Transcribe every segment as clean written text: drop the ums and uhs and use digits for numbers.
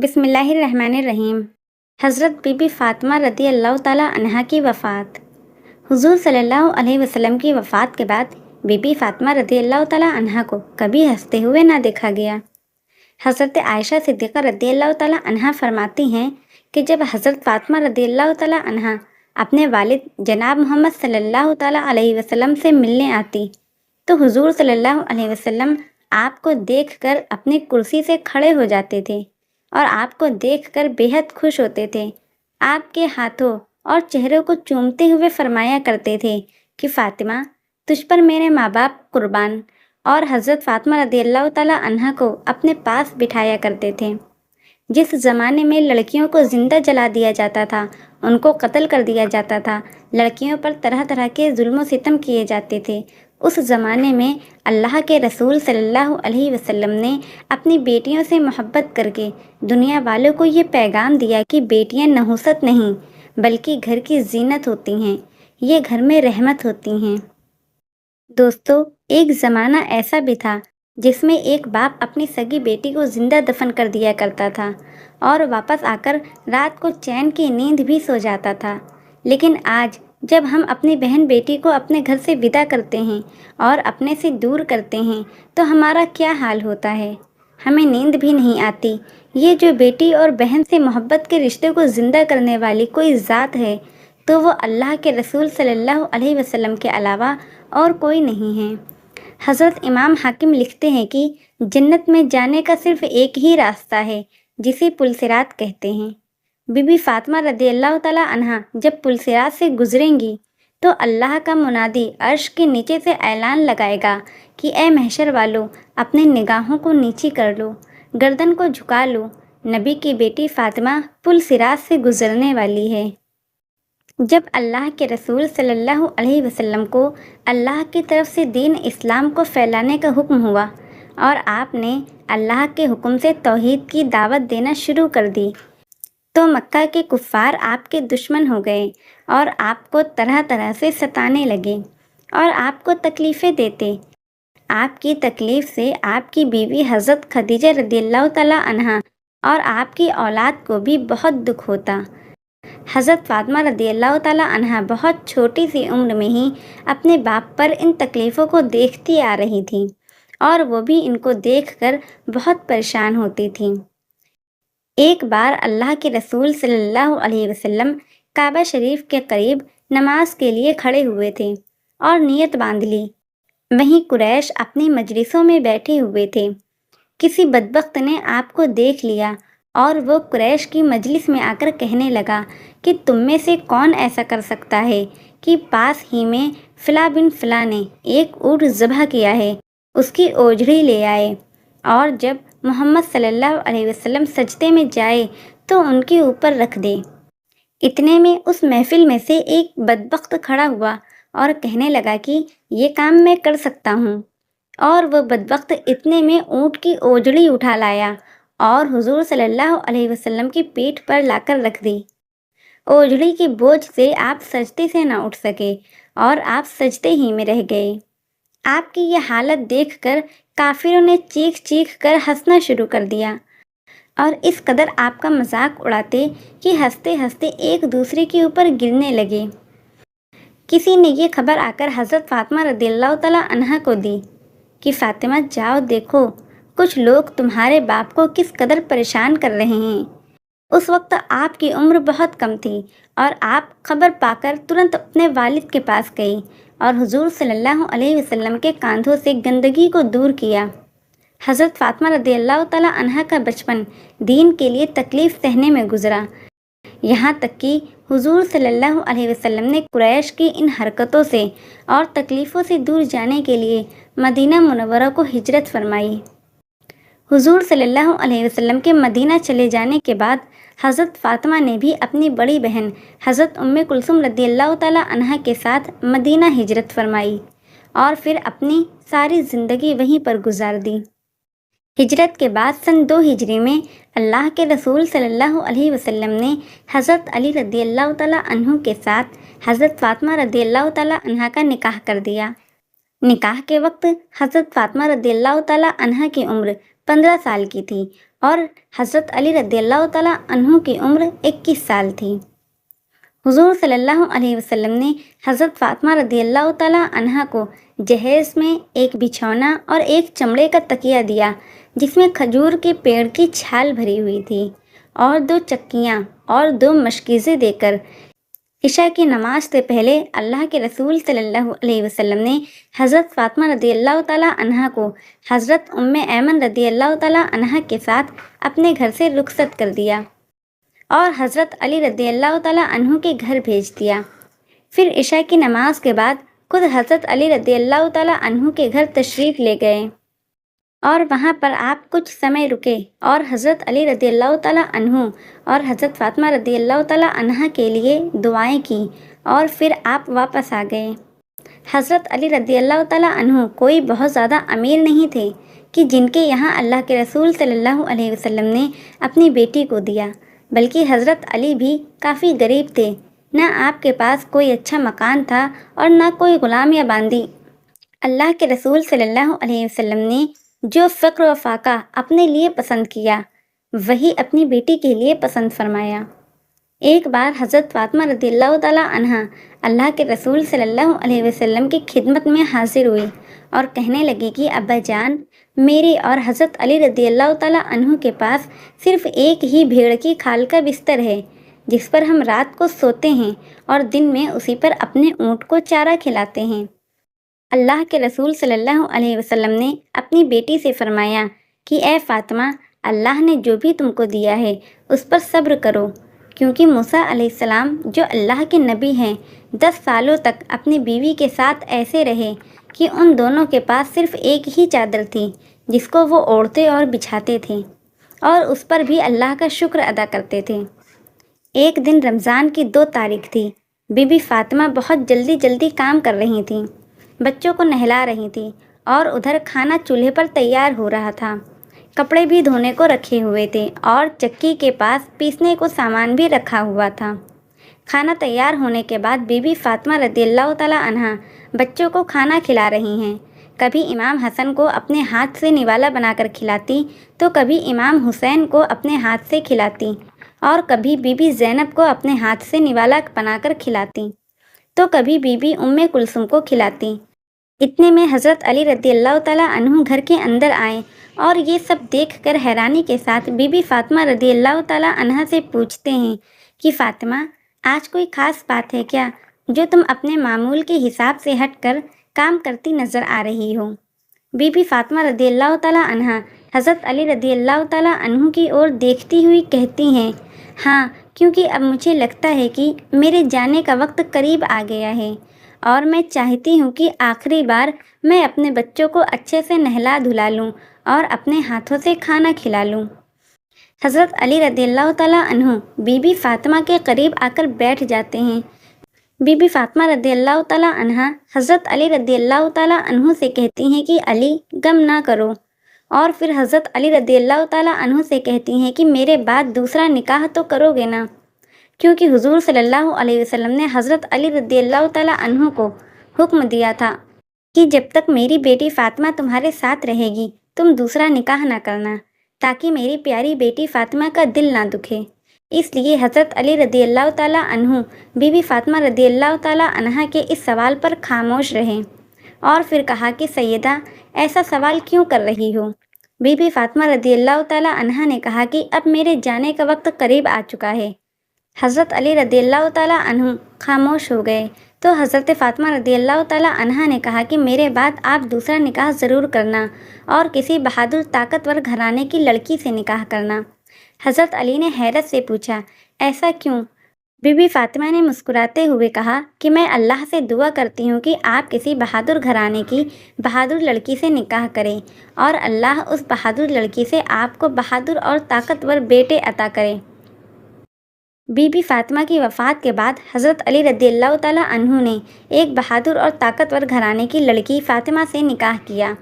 بسم اللہ الرحمن الرحیم۔ حضرت بی بی فاطمہ رضی اللہ تعالیٰ عنہا کی وفات۔ حضور صلی اللہ علیہ وسلم کی وفات کے بعد بی بی فاطمہ رضی اللہ تعالیٰ عنہا کو کبھی ہنستے ہوئے نہ دیکھا گیا۔ حضرت عائشہ صدیقہ رضی اللہ تعالیٰ عنہا فرماتی ہیں کہ جب حضرت فاطمہ رضی اللہ تعالیٰ عنہا اپنے والد جناب محمد صلی اللہ تعالیٰ علیہ وسلم سے ملنے آتی تو حضور صلی اللہ علیہ وسلم آپ کو دیکھ کر اپنی کرسی سے کھڑے ہو جاتے تھے اور آپ کو دیکھ کر بے حد خوش ہوتے تھے۔ آپ کے ہاتھوں اور چہروں کو چومتے ہوئے فرمایا کرتے تھے کہ فاطمہ تجھ پر میرے ماں باپ قربان، اور حضرت فاطمہ رضی اللہ تعالیٰ عنہا کو اپنے پاس بٹھایا کرتے تھے۔ جس زمانے میں لڑکیوں کو زندہ جلا دیا جاتا تھا، ان کو قتل کر دیا جاتا تھا، لڑکیوں پر طرح طرح کے ظلم و ستم کیے جاتے تھے، اس زمانے میں اللہ کے رسول صلی اللہ علیہ وسلم نے اپنی بیٹیوں سے محبت کر کے دنیا والوں کو یہ پیغام دیا کہ بیٹیاں نحوست نہیں بلکہ گھر کی زینت ہوتی ہیں، یہ گھر میں رحمت ہوتی ہیں۔ دوستو، ایک زمانہ ایسا بھی تھا جس میں ایک باپ اپنی سگی بیٹی کو زندہ دفن کر دیا کرتا تھا اور واپس آ کر رات کو چین کی نیند بھی سو جاتا تھا، لیکن آج جب ہم اپنی بہن بیٹی کو اپنے گھر سے ودا کرتے ہیں اور اپنے سے دور کرتے ہیں تو ہمارا کیا حال ہوتا ہے؟ ہمیں نیند بھی نہیں آتی۔ یہ جو بیٹی اور بہن سے محبت کے رشتے کو زندہ کرنے والی کوئی ذات ہے تو وہ اللہ کے رسول صلی اللہ علیہ وسلم کے علاوہ اور کوئی نہیں ہے۔ حضرت امام حاکم لکھتے ہیں کہ جنت میں جانے کا صرف ایک ہی راستہ ہے جسے پل صراط کہتے ہیں۔ بی بی فاطمہ رضی اللہ تعالیٰ عنہا جب پل صراط سے گزریں گی تو اللہ کا منادی عرش کے نیچے سے اعلان لگائے گا کہ اے محشر والو، اپنے نگاہوں کو نیچی کر لو، گردن کو جھکا لو، نبی کی بیٹی فاطمہ پل صراط سے گزرنے والی ہے۔ جب اللہ کے رسول صلی اللہ علیہ وسلم کو اللہ کی طرف سے دین اسلام کو پھیلانے کا حکم ہوا اور آپ نے اللہ کے حکم سے توحید کی دعوت دینا شروع کر دی تو مکہ کے کفار آپ کے دشمن ہو گئے اور آپ کو طرح طرح سے ستانے لگے اور آپ کو تکلیفیں دیتے۔ آپ کی تکلیف سے آپ کی بیوی حضرت خدیجہ رضی اللہ تعالیٰ عنہا اور آپ کی اولاد کو بھی بہت دکھ ہوتا۔ حضرت فاطمہ رضی اللہ تعالیٰ عنہا بہت چھوٹی سی عمر میں ہی اپنے باپ پر ان تکلیفوں کو دیکھتی آ رہی تھیں اور وہ بھی ان کو دیکھ کر بہت پریشان ہوتی تھیں۔ ایک بار اللہ کے رسول صلی اللہ علیہ وسلم کعبہ شریف کے قریب نماز کے لیے کھڑے ہوئے تھے اور نیت باندھ لی۔ وہیں قریش اپنی مجلسوں میں بیٹھے ہوئے تھے۔ کسی بدبخت نے آپ کو دیکھ لیا اور وہ قریش کی مجلس میں آ کر کہنے لگا کہ تم میں سے کون ایسا کر سکتا ہے کہ پاس ہی میں فلاں بن فلاں نے ایک اونٹ ذبح کیا ہے، اس کی اوجڑی لے آئے، اور جب محمد صلی اللہ علیہ وسلم سجدے میں جائے تو ان کے اوپر رکھ دے۔ اتنے میں اس محفل میں سے ایک بدبخت کھڑا ہوا اور کہنے لگا کہ یہ کام میں کر سکتا ہوں، اور وہ بدبخت اتنے میں اونٹ کی اوجڑی اٹھا لایا اور حضور صلی اللہ علیہ وسلم کی پیٹھ پر لا کر رکھ دی۔ اوجڑی کی بوجھ سے آپ سجدے سے نہ اٹھ سکے اور آپ سجدے ہی میں رہ گئے۔ آپ کی یہ حالت دیکھ کر کافروں نے چیخ چیخ کر ہنسنا شروع کر دیا اور اس قدر آپ کا مذاق اڑاتے کہ ہنستے ہنستے ایک دوسرے کے اوپر گرنے لگے۔ کسی نے یہ خبر آ کر حضرت فاطمہ رضی اللہ تعالیٰ عنہا کو دی کہ فاطمہ جاؤ دیکھو کچھ لوگ تمہارے باپ کو کس قدر پریشان کر رہے ہیں۔ اس وقت آپ کی عمر بہت کم تھی اور آپ خبر پا کر ترنت اپنے والد کے پاس گئی اور حضور صلی اللہ علیہ وسلم کے کاندھوں سے گندگی کو دور کیا۔ حضرت فاطمہ رضی اللہ تعالیٰ عنہا کا بچپن دین کے لیے تکلیف سہنے میں گزرا، یہاں تک کہ حضور صلی اللہ علیہ وسلم نے قریش کی ان حرکتوں سے اور تکلیفوں سے دور جانے کے لیے مدینہ منورہ کو ہجرت فرمائی۔ حضور صلی اللہ علیہ وسلم کے مدینہ چلے جانے کے بعد حضرت فاطمہ نے بھی اپنی بڑی بہن حضرت ام کلثوم رضی اللہ تعالیٰ عنہا کے ساتھ مدینہ ہجرت فرمائی اور پھر اپنی ساری زندگی وہیں پر گزار دی۔ ہجرت کے بعد سن 2 ہجری میں اللہ کے رسول صلی اللہ علیہ وسلم نے حضرت علی رضی اللہ تعالیٰ عنہ کے ساتھ حضرت فاطمہ رضی اللہ تعالیٰ عنہا کا نکاح کر دیا۔ نکاح کے وقت حضرت فاطمہ رضی اللہ تعالیٰ عنہا کی عمر 15 سال کی تھی اور حضرت علی رضی اللہ تعالیٰ عنہ کی عمر 21 سال تھی۔ حضور صلی اللہ علیہ وسلم نے حضرت فاطمہ رضی اللہ تعالیٰ عنہ کو جہیز میں ایک بچھونا اور ایک چمڑے کا تکیہ دیا جس میں کھجور کے پیڑ کی چھال بھری ہوئی تھی، اور 2 چکیاں اور 2 مشکیزیں دے کر عشاء کی نماز سے پہلے اللہ کے رسول صلی اللہ علیہ وسلم نے حضرت فاطمہ رضی اللہ تعالیٰ عنہ کو حضرت ام ایمن رضی اللہ تعالیٰ عنہ کے ساتھ اپنے گھر سے رخصت کر دیا اور حضرت علی رضی اللہ تعالیٰ عنہ کے گھر بھیج دیا۔ پھر عشاء کی نماز کے بعد خود حضرت علی رضی اللہ تعالیٰ عنہ کے گھر تشریف لے گئے اور وہاں پر آپ کچھ سمے رکے اور حضرت علی رضی اللہ تعالیٰ عنہ اور حضرت فاطمہ رضی اللہ تعالیٰ عنہ کے لیے دعائیں کی اور پھر آپ واپس آ گئے۔ حضرت علی رضی اللہ تعالیٰ عنہ کوئی بہت زیادہ امیر نہیں تھے کہ جن کے یہاں اللہ کے رسول صلی اللہ علیہ وسلم نے اپنی بیٹی کو دیا، بلکہ حضرت علی بھی کافی غریب تھے۔ نہ آپ کے پاس کوئی اچھا مکان تھا اور نہ کوئی غلام یا باندی۔ اللہ کے رسول صلی اللہ علیہ وسلم نے جو فقر و فاقہ اپنے لیے پسند کیا وہی اپنی بیٹی کے لیے پسند فرمایا۔ ایک بار حضرت فاطمہ رضی اللہ تعالیٰ عنہ اللہ کے رسول صلی اللہ علیہ وسلم کی خدمت میں حاضر ہوئی اور کہنے لگی کہ ابا جان، میری اور حضرت علی رضی اللہ تعالیٰ عنہ کے پاس صرف ایک ہی بھیڑ کی کھال کا بستر ہے جس پر ہم رات کو سوتے ہیں اور دن میں اسی پر اپنے اونٹ کو چارہ کھلاتے ہیں۔ اللہ کے رسول صلی اللہ علیہ وسلم نے اپنی بیٹی سے فرمایا کہ اے فاطمہ، اللہ نے جو بھی تم کو دیا ہے اس پر صبر کرو، کیونکہ موسیٰ علیہ السلام جو اللہ کے نبی ہیں 10 سالوں تک اپنی بیوی کے ساتھ ایسے رہے کہ ان دونوں کے پاس صرف ایک ہی چادر تھی جس کو وہ اوڑھتے اور بچھاتے تھے اور اس پر بھی اللہ کا شکر ادا کرتے تھے۔ ایک دن رمضان کی 2 تاریخ تھی۔ بی بی فاطمہ بہت جلدی کام کر رہی تھیں، بچوں کو نہلا رہی تھی اور ادھر کھانا چولہے پر تیار ہو رہا تھا، کپڑے بھی دھونے کو رکھے ہوئے تھے اور چکی کے پاس پیسنے کو سامان بھی رکھا ہوا تھا۔ کھانا تیار ہونے کے بعد بی بی فاطمہ رضی اللہ تعالیٰ عنہ بچوں کو کھانا کھلا رہی ہیں۔ کبھی امام حسن کو اپنے ہاتھ سے نوالا بنا کر کھلاتی تو کبھی امام حسین کو اپنے ہاتھ سے کھلاتی اور کبھی بی بی زینب کو اپنے ہاتھ سے نوالا بنا کر کھلاتی تو کبھی بی بی ام کلثوم کو کھلاتی۔ اتنے میں حضرت علی رضی اللہ تعالیٰ عنہ گھر کے اندر آئے اور یہ سب دیکھ کر حیرانی کے ساتھ بی بی فاطمہ رضی اللہ تعالیٰ عنہ سے پوچھتے ہیں کہ فاطمہ، آج کوئی خاص بات ہے کیا جو تم اپنے معمول کے حساب سے ہٹ کر کام کرتی نظر آ رہی ہو؟ بی بی فاطمہ رضی اللہ تعالیٰ عنہ حضرت علی رضی اللہ تعالیٰ عنہ کی اور دیکھتی ہوئی کہتی ہیں، ہاں، کیونکہ اب مجھے لگتا ہے کہ میرے جانے کا وقت قریب آ گیا ہے اور میں چاہتی ہوں کہ آخری بار میں اپنے بچوں کو اچھے سے نہلا دھلا لوں اور اپنے ہاتھوں سے کھانا کھلا لوں۔ حضرت علی رضی اللہ تعالیٰ عنہ بی بی فاطمہ کے قریب آ کر بیٹھ جاتے ہیں۔ بی بی فاطمہ رضی اللہ تعالیٰ عنہ حضرت علی رضی اللہ تعالیٰ عنہ سے کہتی ہیں کہ علی، غم نہ کرو، اور پھر حضرت علی رضی اللہ تعالیٰ عنہ سے کہتی ہیں کہ میرے بعد دوسرا نکاح تو کرو گے نا، کیونکہ حضور صلی اللہ علیہ وسلم نے حضرت علی رضی اللہ تعالیٰ عنہ کو حکم دیا تھا کہ جب تک میری بیٹی فاطمہ تمہارے ساتھ رہے گی تم دوسرا نکاح نہ کرنا، تاکہ میری پیاری بیٹی فاطمہ کا دل نہ دکھے۔ اس لیے حضرت علی رضی اللہ تعالیٰ عنہ بی بی فاطمہ رضی اللہ تعالیٰ عنہ کے اس سوال پر خاموش رہے اور پھر کہا کہ سیدہ، ایسا سوال کیوں کر رہی ہو؟ بی بی فاطمہ رضی اللہ تعالیٰ عنہ نے کہا کہ اب میرے جانے کا وقت قریب آ چکا ہے۔ حضرت علی رضی اللہ تعالیٰ عنہ خاموش ہو گئے تو حضرت فاطمہ رضی اللہ تعالیٰ عنہ نے کہا کہ میرے بعد آپ دوسرا نکاح ضرور کرنا اور کسی بہادر طاقتور گھرانے کی لڑکی سے نکاح کرنا۔ حضرت علی نے حیرت سے پوچھا، ایسا کیوں؟ بی بی فاطمہ نے مسکراتے ہوئے کہا کہ میں اللہ سے دعا کرتی ہوں کہ آپ کسی بہادر گھرانے کی بہادر لڑکی سے نکاح کریں اور اللہ اس بہادر لڑکی سے آپ کو بہادر اور طاقتور بیٹے عطا کرے۔ بی بی فاطمہ کی وفات کے بعد حضرت علی رضی اللہ تعالیٰ عنہ نے ایک بہادر اور طاقتور گھرانے کی لڑکی فاطمہ سے نکاح کیا۔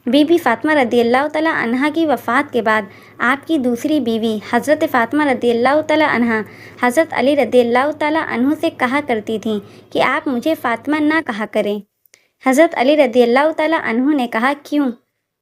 بی بی فاطمہ رضی اللہ تعالیٰ عنہ کی وفات کے بعد آپ کی دوسری بیوی حضرت فاطمہ رضی اللہ تعالیٰ عنہ حضرت علی رضی اللہ تعالیٰ عنہ سے کہا کرتی تھیں کہ آپ مجھے فاطمہ نہ کہا کریں۔ حضرت علی رضی اللہ تعالیٰ عنہ نے کہا، کیوں؟